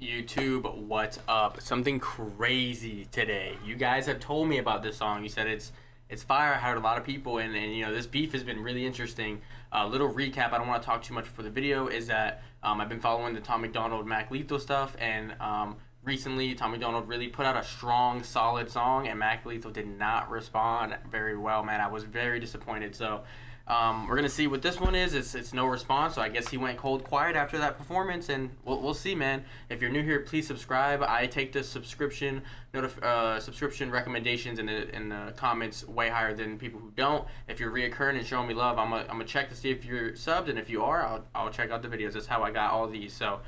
YouTube, what's up? Something crazy today. You guys have told me about this song. You said it's fire. I heard a lot of people, and you know, this beef has been really interesting. Little recap, I don't want to talk too much for the video, is that I've been following the Tom MacDonald, Mac Lethal stuff, and recently Tom MacDonald really put out a strong, solid song, and Mac Lethal did not respond very well, man. I was very disappointed. So we're gonna see what this one is. It's no response, so I guess he went cold quiet after that performance, and we'll see, man. If you're new here, please subscribe. I take the subscription recommendations in the comments way higher than people who don't. If you're reoccurring and showing me love, I'm gonna check to see if you're subbed, and if you are, I'll check out the videos. That's how I got all these. So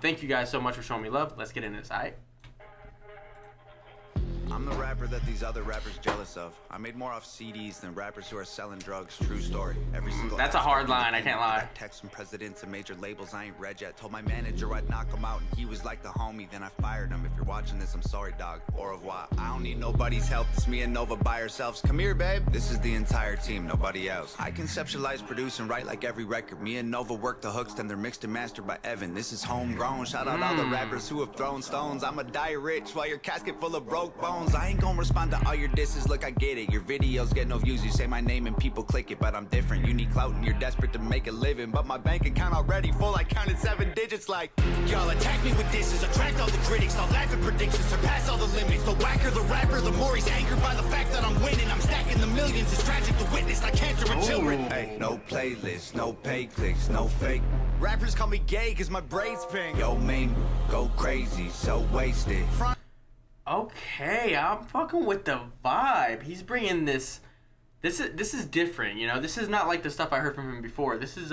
thank you guys so much for showing me love. Let's get into this, alright? I'm the rapper that these other rappers jealous of. I made more off CDs than rappers who are selling drugs. True story. Every single That's a hard line, I can't lie. I got texts from presidents and major labels I ain't read yet. Told my manager I'd knock him out and he was like the homie. Then I fired him. If you're watching this, I'm sorry, dog. Au revoir. I don't need nobody's help. It's me and Nova by ourselves. Come here, babe. This is the entire team, nobody else. I conceptualize, produce, and write like every record. Me and Nova work the hooks, then they're mixed and mastered by Evan. This is homegrown. Shout out all the rappers who have thrown stones. I'ma die rich while your casket full of broke bones. I ain't gonna respond to all your disses, look, I get it. Your videos get no views, you say my name and people click it, but I'm different. You need clout and you're desperate to make a living, but my bank account already full, I counted 7 digits like y'all attack me with disses, attract all the critics, I'll laugh at predictions, surpass all the limits. The whacker the rapper, the more he's angered by the fact that I'm winning. I'm stacking the millions, it's tragic to witness like cancer in children. Hey, no playlist, no pay clicks, no fake. Rappers call me gay cause my braids pink. Yo, man, go crazy, so wasted. Okay, I'm fucking with the vibe. He's bringing this is different, you know. This is not like the stuff I heard from him before. This is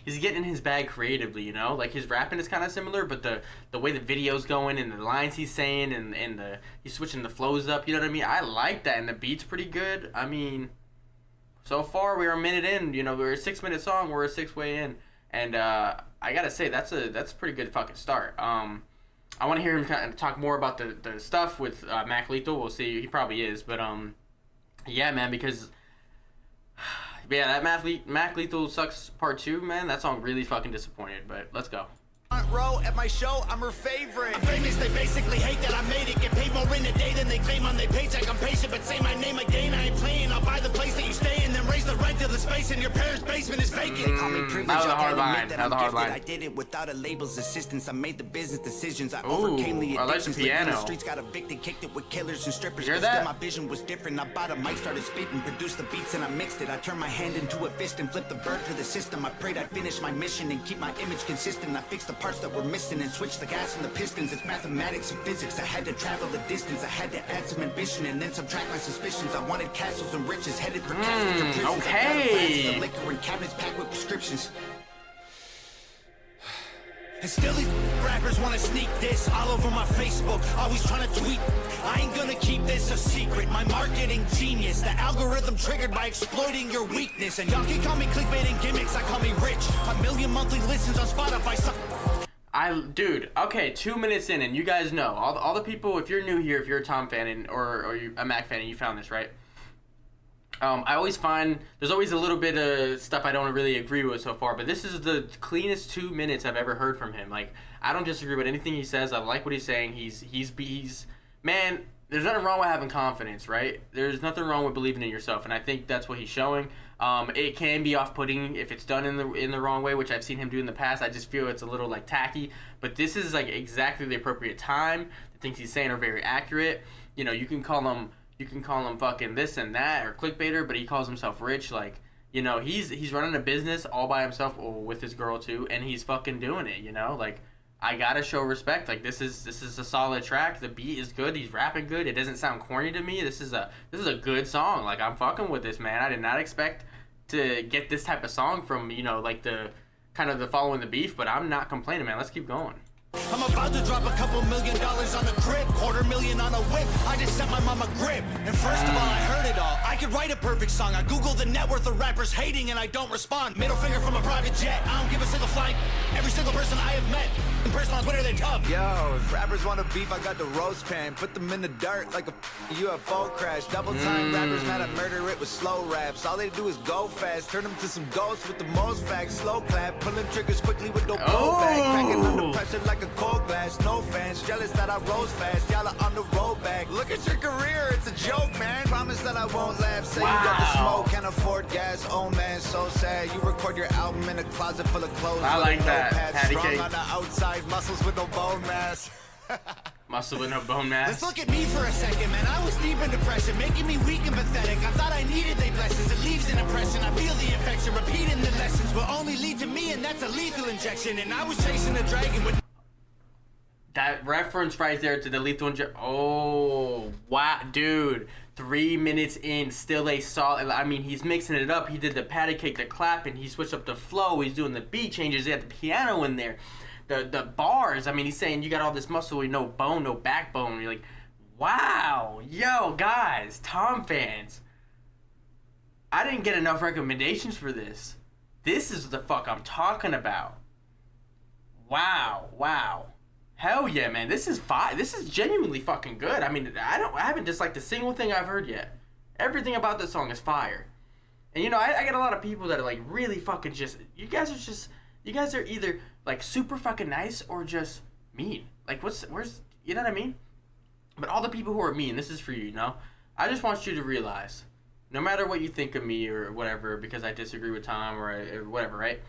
he's getting in his bag creatively, you know. Like his rapping is kind of similar, but the way the video's going and the lines he's saying and he's switching the flows up, you know what I mean? I like that, and the beat's pretty good. I mean, so far we're a minute in, you know. We're a 6-minute song, we're a 6 way in, and I gotta say that's a pretty good fucking start. I want to hear him kind of talk more about the stuff with Mac Lethal. We'll see. He probably is. But, yeah, man, because, yeah, that Mac Lethal Sucks Part 2, man, that song really fucking disappointed. But let's go. Front row at my show, I'm her favorite. I'm famous, they basically hate that I made it. Get paid more in a day than they claim on their paycheck. I'm patient, but say my name again, I ain't playing. I'll buy the place that you stay in, then raise the rent to the space in your parents' basement is vacant. They call me privileged, that was a hard line. That was a hard line. I did it without a label's assistance. I made the business decisions. I overcame the addictions. I like the piano. The streets got evicted, kicked it with killers and strippers. You hear but that? Still my vision was different. I bought a mic, started spitting, produced the beats, and I mixed it. I turned my hand into a fist and flipped the bird to the system. I prayed I'd finish my mission and keep my image consistent. I fixed the parts that were missing and switch the gas and the pistons. It's mathematics and physics. I had to travel the distance. I had to add some ambition and then subtract my suspicions. I wanted castles and riches, headed for castles and prisons. Okay. The liquor and cabinets packed with prescriptions. And still these rappers wanna sneak this all over my Facebook, always trying to tweet. I ain't gonna keep this a secret. My marketing genius, the algorithm triggered by exploiting your weakness. And y'all can call me clickbait and gimmicks. I call me rich. 1 million monthly listens on Spotify. Dude, okay, 2 minutes in, and you guys know, all the people, if you're new here, if you're a Tom fan or you're a Mac fan and you found this, right? I always find there's always a little bit of stuff I don't really agree with so far, but this is the cleanest 2 minutes I've ever heard from him. Like, I don't disagree with anything he says. I like what he's saying. He's man, there's nothing wrong with having confidence, right? There's nothing wrong with believing in yourself, and I think that's what he's showing. It can be off-putting if it's done in the wrong way, which I've seen him do in the past. I just feel it's a little like tacky, but this is like exactly the appropriate time. The things he's saying are very accurate. You know, you can call him fucking this and that or clickbaiter, but he calls himself rich. Like, you know, he's running a business all by himself, or with his girl too, and he's fucking doing it. You know, like, I gotta show respect. Like, this is a solid track. The beat is good. He's rapping good. It doesn't sound corny to me. This is a good song. Like, I'm fucking with this, man. I did not expect to get this type of song from, you know, like the kind of the following the beef, but I'm not complaining, man. Let's keep going. I'm about to drop a couple $1 million on the crib, $250,000 on a whip. I just sent my mama grip, and first of all, I heard it all. I could write a perfect song. I googled the net worth of rappers hating, and I don't respond. Middle finger from a private jet. I don't give a single flight. Every single person I have met, in person on Twitter, they tough. Yo, if rappers want to beef, I got the roast pan. Put them in the dirt like a UFO crash. Double time rappers mad at murder it with slow raps. All they do is go fast. Turn them to some ghosts with the most facts. Slow clap, pulling triggers quickly with no blowback. Cracking under pressure like a cold glass. jealous that I rose fast. Y'all are on the road back. Look at your career, it's a joke, man. Promise that I won't laugh. Say you got the smoke, can't afford gas. Oh man, so sad. You record your album in a closet full of clothes. I like that. Patty Strong cake. on the outside, muscles with no bone mass. Muscle with no bone mass. Let's look at me for a second, man. I was deep in depression, making me weak and pathetic. I thought I needed they blessings. It leaves an impression. I feel the infection. Repeating the lessons will only lead to me, and that's a lethal injection. And I was chasing a dragon with... That reference right there to the lethal injection. Oh, wow. Dude, 3 minutes in, still a solid. I mean, he's mixing it up. He did the patty cake, the clapping. He switched up the flow. He's doing the beat changes. He had the piano in there. The bars, I mean, he's saying you got all this muscle with no bone, no backbone. You're like, wow. Yo, guys, Tom fans. I didn't get enough recommendations for this. This is the fuck I'm talking about. Wow. Hell yeah, man. This is genuinely fucking good. I mean, I haven't disliked a single thing I've heard yet. Everything about this song is fire. And you know, I get a lot of people that are like really fucking you guys are either like super fucking nice or just mean. Like where's, you know what I mean? But all the people who are mean, this is for you, you know? I just want you to realize, no matter what you think of me or whatever, because I disagree with Tom or whatever, right?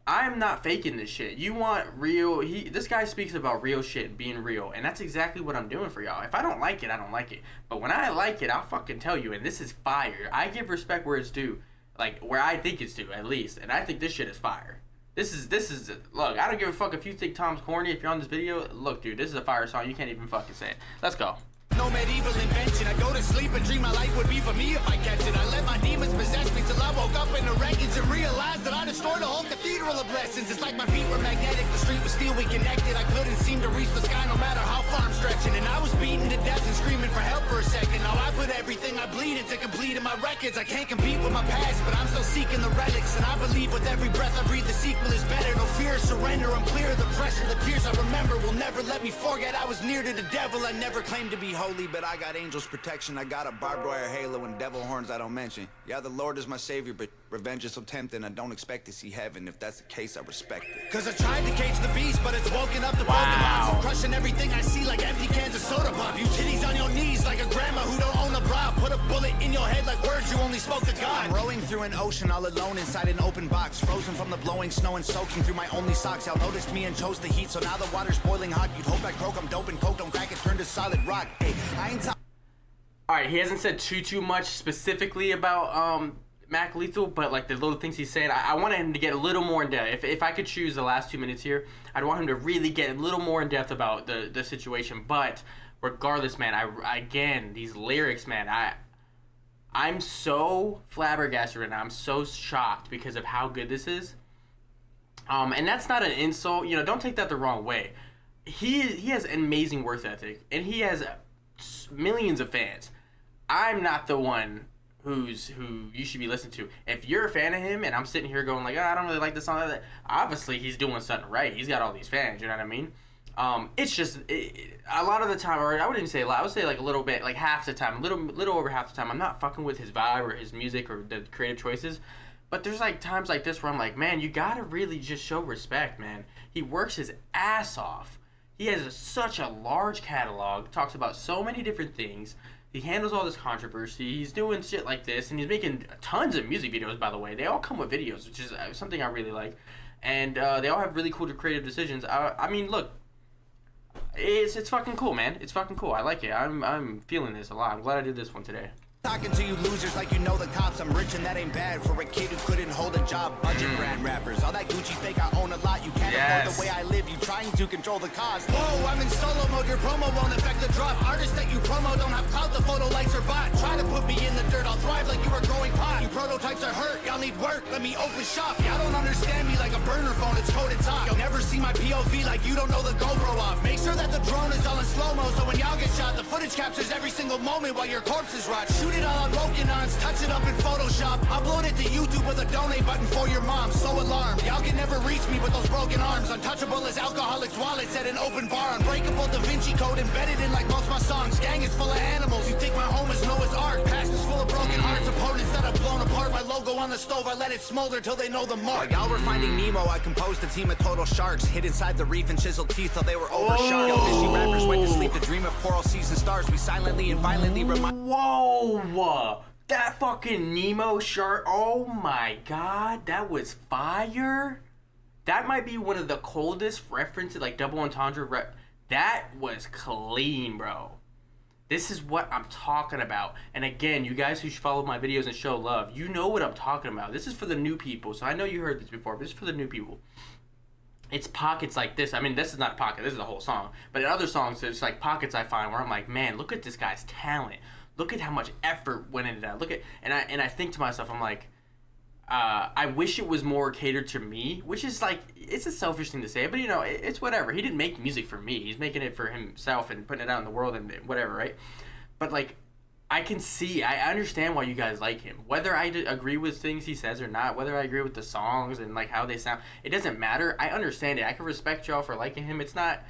I'm not faking this shit. You want real... This guy speaks about real shit and being real, and that's exactly what I'm doing for y'all. If I don't like it, I don't like it. But when I like it, I'll fucking tell you, and this is fire. I give respect where it's due. Like, where I think it's due, at least. And I think this shit is fire. This is... Look, I don't give a fuck if you think Tom's corny, if you're on this video. Look, dude, this is a fire song. You can't even fucking say it. Let's go. No medieval invention. I go to sleep and dream my life would be for me if I catch it. I let my demons possess me till I woke up in the wreckage and realized that I destroyed a whole cathedral of blessings. It's like my feet were magnetic, the street was steel, we connected. I couldn't seem to reach the sky no matter how far I'm stretching. And I was beaten to death and screaming for help for a second. Now I put everything I bleed into complete in my records. I can't compete with my past, but I'm still seeking the relics. And I believe with every breath I breathe the sequel is better. No fear, surrender, I'm clear of the pressure. The tears I remember will never let me forget I was near to the devil. I never claimed to be holy, but I got angel's protection. I got a barbed wire halo and devil horns I don't mention. Yeah, the Lord is my savior, but revenge is so tempting. I don't expect to see heaven. If that's the case, I respect it. Cause I tried to cage the beast, but it's woken up the broken minds. I'm crushing everything I see like empty cans of soda pop. You titties on your knees like a grandma who don't own a bra. Put a bullet in your head like words you only spoke to God. I'm rowing through an ocean all alone inside an open box, frozen from the blowing snow and soaking through my only socks. Y'all noticed me and chose the heat, so now the water's boiling hot. You'd hope I croak, I'm dope and coke, don't crack it, turn to solid rock. Hey, I ain't Alright, he hasn't said too much specifically about Mac Lethal, but like the little things he's saying, I want him to get a little more in depth. If I could choose the last 2 minutes here, I'd want him to really get a little more in depth about the situation. But regardless, man, again, these lyrics, man, I'm so flabbergasted right now. I'm so shocked because of how good this is. And that's not an insult. You know, don't take that the wrong way. He has an amazing work ethic, and he has millions of fans. I'm not the one who you should be listening to. If you're a fan of him, and I'm sitting here going like, I don't really like this song, obviously he's doing something right. He's got all these fans, you know what I mean? It's just a lot of the time, or I wouldn't even say a lot. I would say like a little bit, like half the time, a little over half the time. I'm not fucking with his vibe or his music or the creative choices. But there's like times like this where I'm like, man, you gotta really just show respect, man. He works his ass off. He has such a large catalog, talks about so many different things. He handles all this controversy. He's doing shit like this, and he's making tons of music videos, by the way. They all come with videos, which is something I really like. And they all have really cool creative decisions. I mean, look, it's fucking cool, man. It's fucking cool. I like it. I'm feeling this a lot. I'm glad I did this one today. Talking to you losers like you know the cops. I'm rich and that ain't bad for a kid who couldn't hold a job. Budget brand rappers, all that Gucci fake, I own a lot. You can't afford the way I live, you trying to control the cost. Whoa, I'm in solo mode, your promo won't affect the drop. Artists that you promo don't have clout, the photo likes are bot. Try to put me in the dirt, I'll thrive like you were growing pot. You prototypes are hurt, y'all need work, let me open shop. Y'all don't understand me like a burner phone, it's coded top. You'll never see my POV like you don't know the GoPro off. Make sure that the drone is all in slow-mo, so when y'all get shot, the footage captures every single moment while your corpses rot. Shoot it all on broken ons, touch it up in Photoshop. Upload it to YouTube with a donate button for your mom. So alarmed, y'all can never reach me with those broken arms. Untouchable as alcoholics' wallets at an open bar. Unbreakable Da Vinci Code embedded in like most my songs. Gang is full of animals, you think my home is Noah's Ark. Past is full the broken hearts, opponents that have blown apart. My logo on the stove, I let it smolder till they know the mark. While y'all were finding Nemo, I composed a team of total sharks. Hid inside the reef and chiseled teeth till they were oversharked. Yo, fishy rappers went to sleep to dream of coral season stars. We silently and violently remind. Whoa! That fucking Nemo shark. Oh my god, that was fire. That might be one of the coldest references, like double entendre. That was clean, bro. This is what I'm talking about. And again, you guys who follow my videos and show love, you know what I'm talking about. This is for the new people. So I know you heard this before, but this is for the new people. It's pockets like this. I mean, this is not a pocket. This is the whole song. But in other songs, there's like pockets I find where I'm like, man, look at this guy's talent. Look at how much effort went into that. Look at, and I think to myself, I'm like, I wish it was more catered to me, which is like, it's a selfish thing to say, but you know, it's whatever. He didn't make music for me. He's making it for himself and putting it out in the world and whatever, right? But like, I can see, I understand why you guys like him. Whether I agree with things he says or not, whether I agree with the songs and like how they sound, it doesn't matter. I understand it. I can respect y'all for liking him. It's not,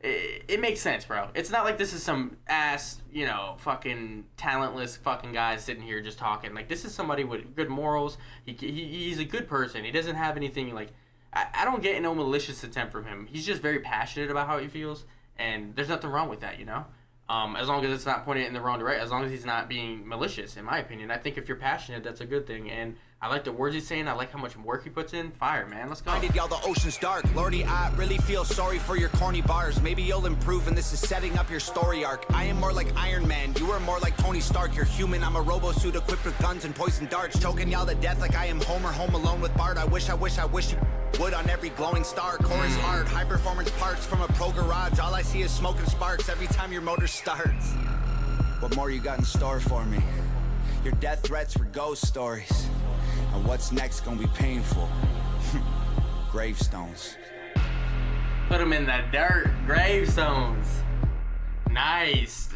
it makes sense, bro. It's not like this is some ass, you know, fucking talentless fucking guy sitting here just talking. Like, this is somebody with good morals. He's a good person. He doesn't have anything like, I don't get no malicious intent from him. He's just very passionate about how he feels, and there's nothing wrong with that, you know? As long as it's not pointed in the wrong direction, as long as he's not being malicious, in my opinion. I think if you're passionate, that's a good thing. And I like the words he's saying. I like how much work he puts in. Fire, man. Let's go. I did y'all, the ocean's dark. Lordy, I really feel sorry for your corny bars. Maybe you'll improve, and this is setting up your story arc. I am more like Iron Man. You are more like Tony Stark. You're human. I'm a robo-suit equipped with guns and poison darts. Choking y'all to death like I am Homer home alone with Bart. I wish you would on every glowing star. Chorus hard, high performance parts from a pro garage. All I see is smoke and sparks every time your motor starts. What more you got in store for me? Your death threats were ghost stories. And what's next gonna be painful? Gravestones. Put him in the dirt. Gravestones. Nice.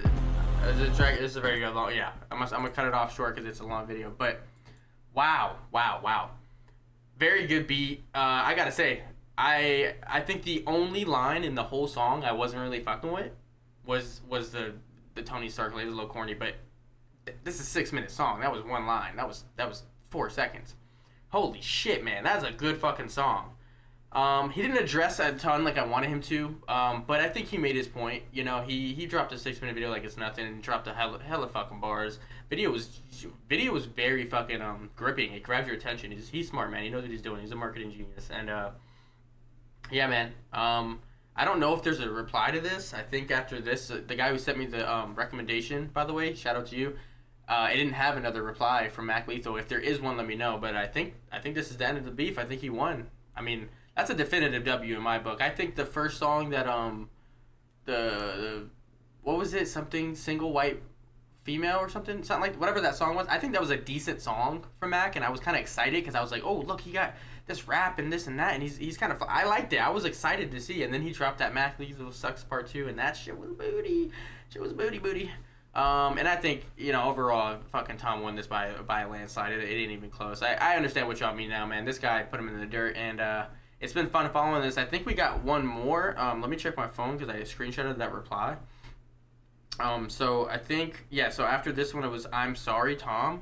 This is a very good long. Yeah, I'm gonna cut it off short because it's a long video. But wow. Very good beat. I gotta say, I think the only line in the whole song I wasn't really fucking with was the Tony Stark line. It was a little corny, but this is a 6-minute song. That was one line. That was 4 seconds. Holy shit, man. That's a good fucking song. He didn't address a ton like I wanted him to, but I think he made his point. You know, he dropped a 6-minute video like it's nothing and dropped a hella fucking bars. Video was very fucking gripping. It grabs your attention. He's smart, man. He knows what he's doing. He's a marketing genius. And yeah, man. I don't know if there's a reply to this. I think after this, the guy who sent me the recommendation, by the way, shout out to you. I didn't have another reply from Mac Lethal. If there is one, let me know. But I think this is the end of the beef. I think he won. I mean, that's a definitive W in my book. I think the first song that the what was it? Something single white female or something like whatever that song was. I think that was a decent song for Mac, and I was kind of excited because I was like, oh look, he got this rap and this and that, and he's kind of. I liked it. I was excited to see, and then he dropped that Mac Lethal Sucks Part 2, and that shit was booty. Shit was booty. And I think, you know, overall, fucking Tom won this by a landslide. It ain't even close. I understand what y'all mean now, man. This guy put him in the dirt, and it's been fun following this. I think we got one more. Let me check my phone because I screenshotted that reply. So I think, yeah, so after this one, it was I'm Sorry, Tom.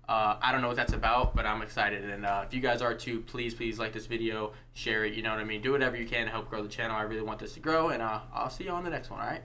I don't know what that's about, but I'm excited. And if you guys are too, please like this video, share it, you know what I mean? Do whatever you can to help grow the channel. I really want this to grow, and I'll see you on the next one, all right?